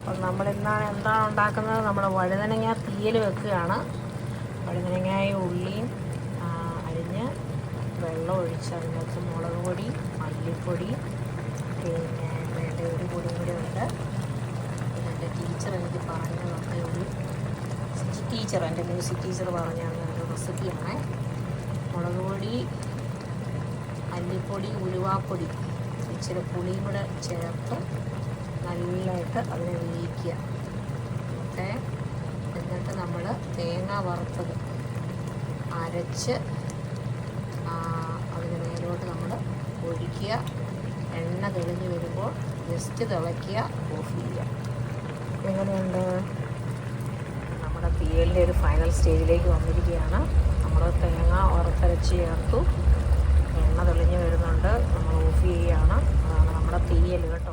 അപ്പം നമ്മളിന്നാണ് എന്താണ് ഉണ്ടാക്കുന്നത്? നമ്മൾ വഴുതനങ്ങ തീയൽ വെക്കുകയാണ്. വഴുതനങ്ങയും ഉള്ളിയും അരിഞ്ഞ് വെള്ളം ഒഴിച്ച് അതിനകത്ത് മുളക് പൊടി, മല്ലിപ്പൊടി, പിന്നെ വേണ്ട ഒരു പൊടിയും കൂടി ഉണ്ട്. എൻ്റെ ടീച്ചർ എനിക്ക് പറഞ്ഞു തന്ന ഒരു ടീച്ചർ, എൻ്റെ മ്യൂസിക് ടീച്ചർ പറഞ്ഞു തന്ന ഒരു റെസിപ്പിയാണ്. മുളക് പൊടി, മല്ലിപ്പൊടി, ഉലുവാപ്പൊടി, ഇച്ചിരി പുളിയും കൂടെ ചേർത്ത് നല്ലതായിട്ട് അതിനെ വേവിക്കുക. ഓക്കെ, എന്നിട്ട് നമ്മൾ തേങ്ങ വറുത്തത് അരച്ച് അതിന് മേലോട്ട് നമ്മൾ ഒഴിക്കുക. എണ്ണ തെളിഞ്ഞ് വരുമ്പോൾ ജസ്റ്റ് തിളയ്ക്കുക, ഓഫ് ചെയ്യുക. എങ്ങനെയുണ്ട്? നമ്മുടെ തീയലിൻ്റെ ഒരു ഫൈനൽ സ്റ്റേജിലേക്ക് വന്നിരിക്കുകയാണ്. നമ്മൾ തേങ്ങ വറുത്തരച്ച് ചേർത്തു, എണ്ണ തെളിഞ്ഞ് വരുന്നുണ്ട്, നമ്മൾ ഓഫ് ചെയ്യുകയാണ്. അതാണ് നമ്മുടെ തീയൽ കേട്ടോ.